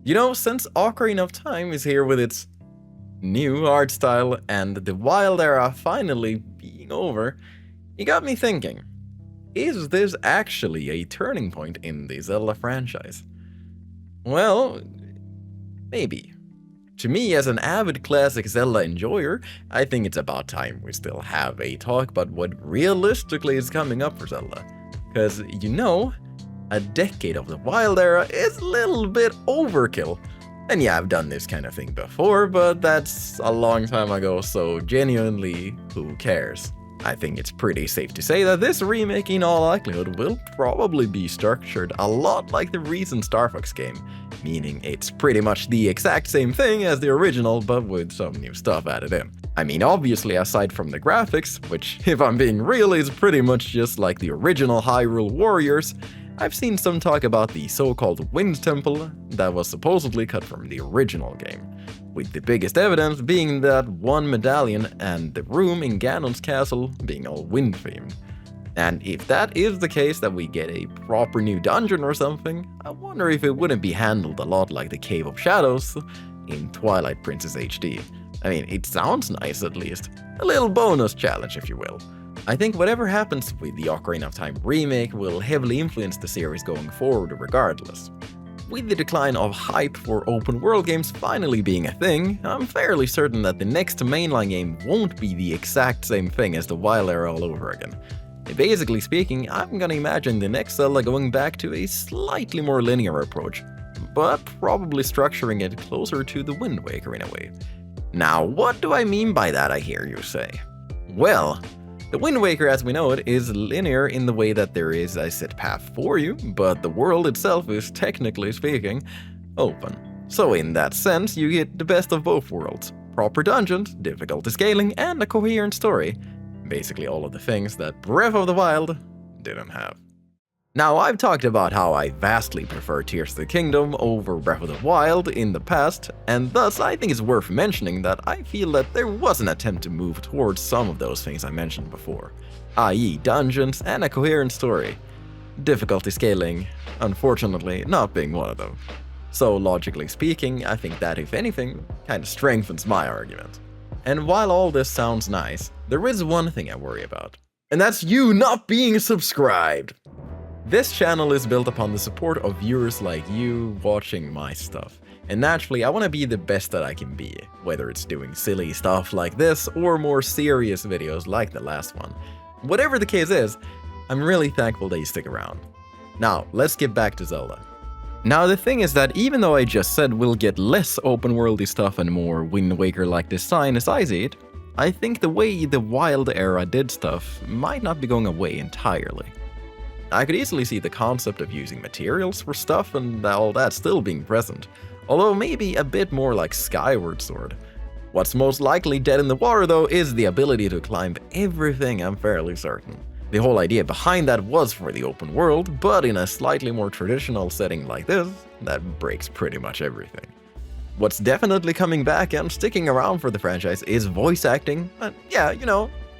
You know, since Ocarina of Time is here with its new art style and the wild era finally being over, it got me thinking, is this actually a turning point in the Zelda franchise? Well, maybe. To me, as an avid classic Zelda enjoyer, I think it's about time we still have a talk about what realistically is coming up for Zelda. Because, a decade of the wild era is a little bit overkill. And yeah, I've done this kind of thing before, but that's a long time ago, so genuinely, who cares? I think it's pretty safe to say that this remake in all likelihood will probably be structured a lot like the recent Star Fox game, meaning it's pretty much the exact same thing as the original but with some new stuff added in. I mean, obviously aside from the graphics, which if I'm being real is pretty much just like the original Hyrule Warriors, I've seen some talk about the so-called Wind Temple that was supposedly cut from the original game, with the biggest evidence being that one medallion and the room in Ganon's castle being all wind-themed. And if that is the case that we get a proper new dungeon or something, I wonder if it wouldn't be handled a lot like the Cave of Shadows in Twilight Princess HD. I mean, it sounds nice at least. A little bonus challenge, if you will. I think whatever happens with the Ocarina of Time remake will heavily influence the series going forward regardless. With the decline of hype for open world games finally being a thing, I'm fairly certain that the next mainline game won't be the exact same thing as the Wild Era all over again. Basically speaking, I'm gonna imagine the next Zelda going back to a slightly more linear approach, but probably structuring it closer to the Wind Waker in a way. Now, what do I mean by that, I hear you say? Well, the Wind Waker as we know it is linear in the way that there is a set path for you, but the world itself is technically speaking open. So in that sense, you get the best of both worlds. Proper dungeons, difficulty scaling, and a coherent story. Basically all of the things that Breath of the Wild didn't have. Now, I've talked about how I vastly prefer Tears of the Kingdom over Breath of the Wild in the past, and thus I think it's worth mentioning that I feel that there was an attempt to move towards some of those things I mentioned before, i.e. dungeons and a coherent story. Difficulty scaling, unfortunately, not being one of them. So logically speaking, I think that if anything, kinda strengthens my argument. And while all this sounds nice, there is one thing I worry about, and that's you not being subscribed! This channel is built upon the support of viewers like you watching my stuff, and naturally I want to be the best that I can be, whether it's doing silly stuff like this or more serious videos like the last one. Whatever the case is, I'm really thankful that you stick around. Now, let's get back to Zelda. Now the thing is that even though I just said we'll get less open worldy stuff and more Wind Waker like design as I see it, I think the way the Wild Era did stuff might not be going away entirely. I could easily see the concept of using materials for stuff and all that still being present, although maybe a bit more like Skyward Sword. What's most likely dead in the water though is the ability to climb everything, I'm fairly certain. The whole idea behind that was for the open world, but in a slightly more traditional setting like this, that breaks pretty much everything. What's definitely coming back and sticking around for the franchise is voice acting, and yeah,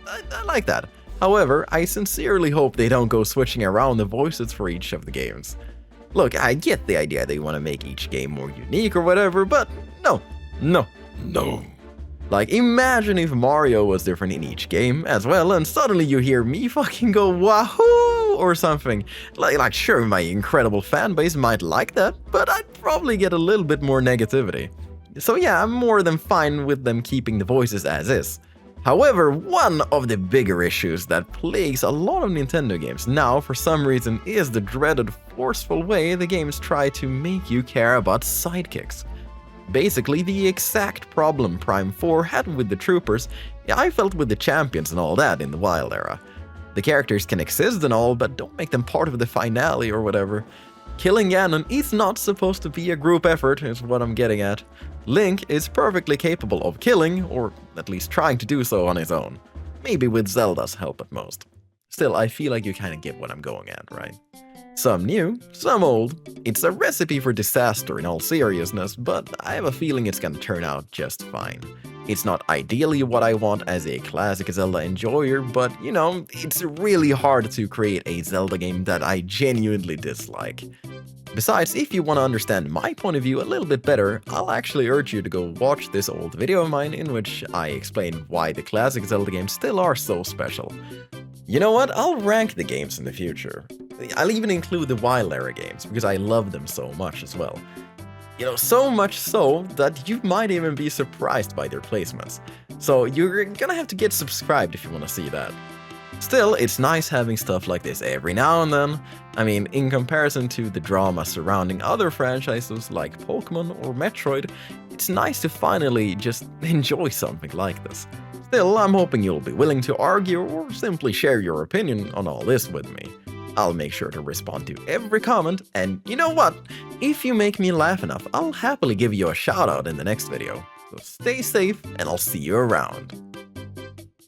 I like that. However, I sincerely hope they don't go switching around the voices for each of the games. Look, I get the idea they want to make each game more unique or whatever, but no. Like, imagine if Mario was different in each game as well, and suddenly you hear me fucking go wahoo or something. Like sure, my incredible fanbase might like that, but I'd probably get a little bit more negativity. So yeah, I'm more than fine with them keeping the voices as is. However, one of the bigger issues that plagues a lot of Nintendo games now for some reason is the dreaded forceful way the games try to make you care about sidekicks. Basically the exact problem Prime 4 had with the troopers, I felt with the champions and all that in the Wild Era. The characters can exist and all, but don't make them part of the finale or whatever. Killing Ganon is not supposed to be a group effort, is what I'm getting at. Link is perfectly capable of killing, or at least trying to do so on his own. Maybe with Zelda's help at most. Still, I feel like you kinda get what I'm going at, right? Some new, some old. It's a recipe for disaster in all seriousness, but I have a feeling it's gonna turn out just fine. It's not ideally what I want as a classic Zelda enjoyer, but it's really hard to create a Zelda game that I genuinely dislike. Besides, if you want to understand my point of view a little bit better, I'll actually urge you to go watch this old video of mine in which I explain why the classic Zelda games still are so special. You know what? I'll rank the games in the future. I'll even include the Wild Era games, because I love them so much as well. You know, so much so that you might even be surprised by their placements. So you're gonna have to get subscribed if you want to see that. Still, it's nice having stuff like this every now and then. I mean, in comparison to the drama surrounding other franchises like Pokemon or Metroid, it's nice to finally just enjoy something like this. Still, I'm hoping you'll be willing to argue or simply share your opinion on all this with me. I'll make sure to respond to every comment, and you know what? If you make me laugh enough, I'll happily give you a shout out in the next video. So stay safe, and I'll see you around.